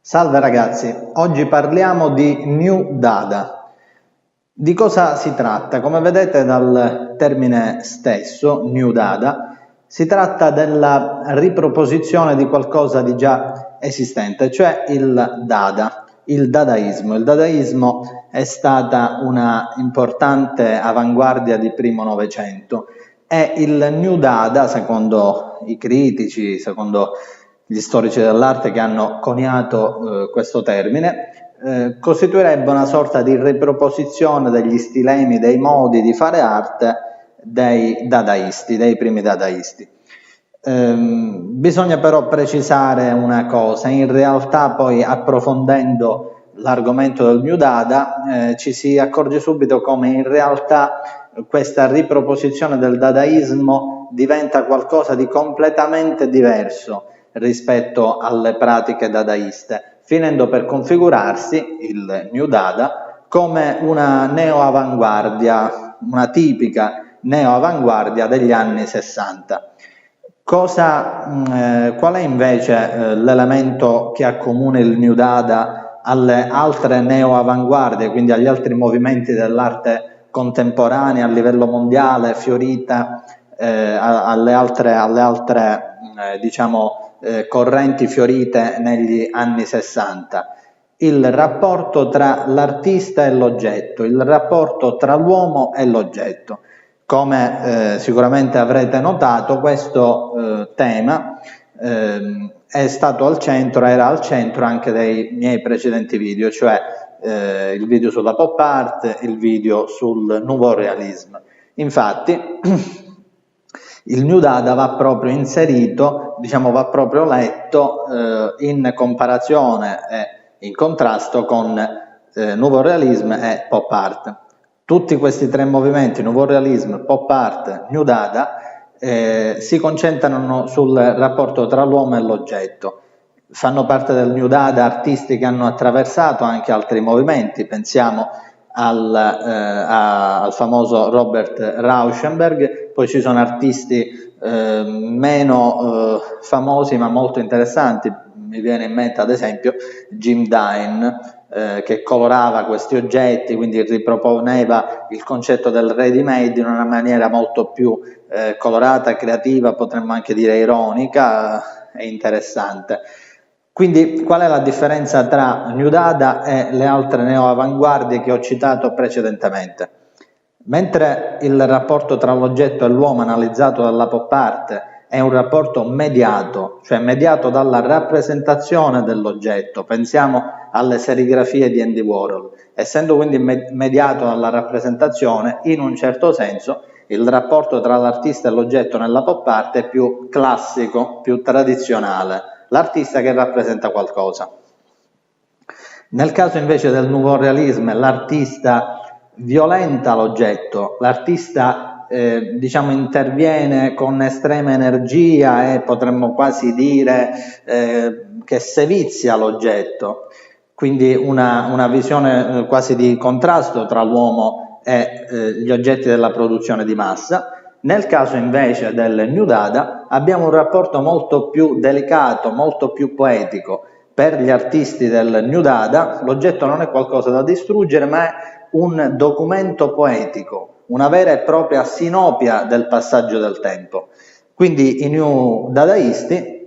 Salve ragazzi, oggi parliamo di New Dada. Di cosa si tratta? Come vedete dal termine stesso, New Dada, si tratta della riproposizione di qualcosa di già esistente, cioè il Dada, il Dadaismo. Il Dadaismo è stata una importante avanguardia di primo Novecento e il New Dada, secondo i critici, secondo gli storici dell'arte che hanno coniato questo termine, costituirebbe una sorta di riproposizione degli stilemi, dei modi di fare arte dei dadaisti, dei primi dadaisti. Bisogna però precisare una cosa: in realtà poi, approfondendo l'argomento del New Dada, ci si accorge subito come in realtà questa riproposizione del dadaismo diventa qualcosa di completamente diverso rispetto alle pratiche dadaiste, finendo per configurarsi il New Dada come una neo-avanguardia, una tipica neo-avanguardia degli anni 60. Qual è invece l'elemento che accomuna il New Dada alle altre neo-avanguardie, quindi agli altri movimenti dell'arte contemporanea a livello mondiale, fiorita, alle altre correnti fiorite negli anni 60? Il rapporto tra l'artista e l'oggetto, il rapporto tra l'uomo e l'oggetto. Come sicuramente avrete notato, questo tema era al centro anche dei miei precedenti video, cioè il video sulla pop art, il video sul Nouveau Realisme. Infatti il New Dada va proprio inserito, va proprio letto in comparazione e in contrasto con Nouveau Realisme e pop art. Tutti questi tre movimenti, Nouveau Realisme, pop art, New Dada, si concentrano sul rapporto tra l'uomo e l'oggetto. Fanno parte del New Dada artisti che hanno attraversato anche altri movimenti. Pensiamo al famoso Robert Rauschenberg. Poi ci sono artisti meno famosi ma molto interessanti. Mi viene in mente ad esempio Jim Dine, che colorava questi oggetti, quindi riproponeva il concetto del ready made in una maniera molto più colorata, creativa, potremmo anche dire ironica e interessante. Quindi qual è la differenza tra New Dada e le altre neo-avanguardie che ho citato precedentemente? Mentre il rapporto tra l'oggetto e l'uomo analizzato dalla pop art è un rapporto mediato, cioè mediato dalla rappresentazione dell'oggetto, pensiamo alle serigrafie di Andy Warhol, essendo quindi mediato dalla rappresentazione, in un certo senso il rapporto tra l'artista e l'oggetto nella pop art è più classico, più tradizionale, l'artista che rappresenta qualcosa. Nel caso invece del Nouveau Realisme, l'artista violenta l'oggetto, l'artista interviene con estrema energia e potremmo quasi dire che sevizia l'oggetto, quindi una visione quasi di contrasto tra l'uomo e gli oggetti della produzione di massa. Nel caso invece del New Dada abbiamo un rapporto molto più delicato, molto più poetico. Per gli artisti del New Dada l'oggetto non è qualcosa da distruggere, ma è un documento poetico, una vera e propria sinopia del passaggio del tempo. Quindi i New Dadaisti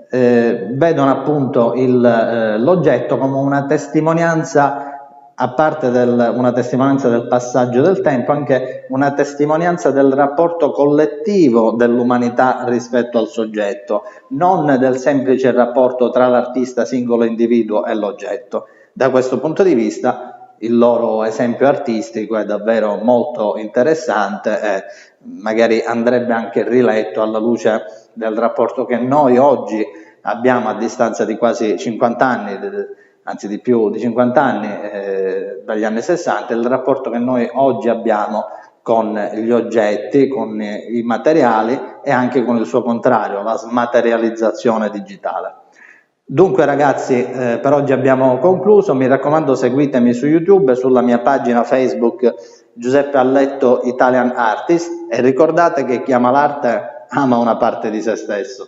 vedono appunto l'oggetto come una testimonianza, a parte una testimonianza del passaggio del tempo, anche una testimonianza del rapporto collettivo dell'umanità rispetto al soggetto, non del semplice rapporto tra l'artista singolo individuo e l'oggetto. Da questo punto di vista il loro esempio artistico è davvero molto interessante e magari andrebbe anche riletto alla luce del rapporto che noi oggi abbiamo a distanza di quasi 50 anni, anzi di più di 50 anni, dagli anni 60, il rapporto che noi oggi abbiamo con gli oggetti, con i materiali e anche con il suo contrario, la smaterializzazione digitale. Dunque ragazzi, per oggi abbiamo concluso. Mi raccomando, seguitemi su YouTube, sulla mia pagina Facebook Giuseppe Alletto Italian Artist, e ricordate che chi ama l'arte ama una parte di se stesso.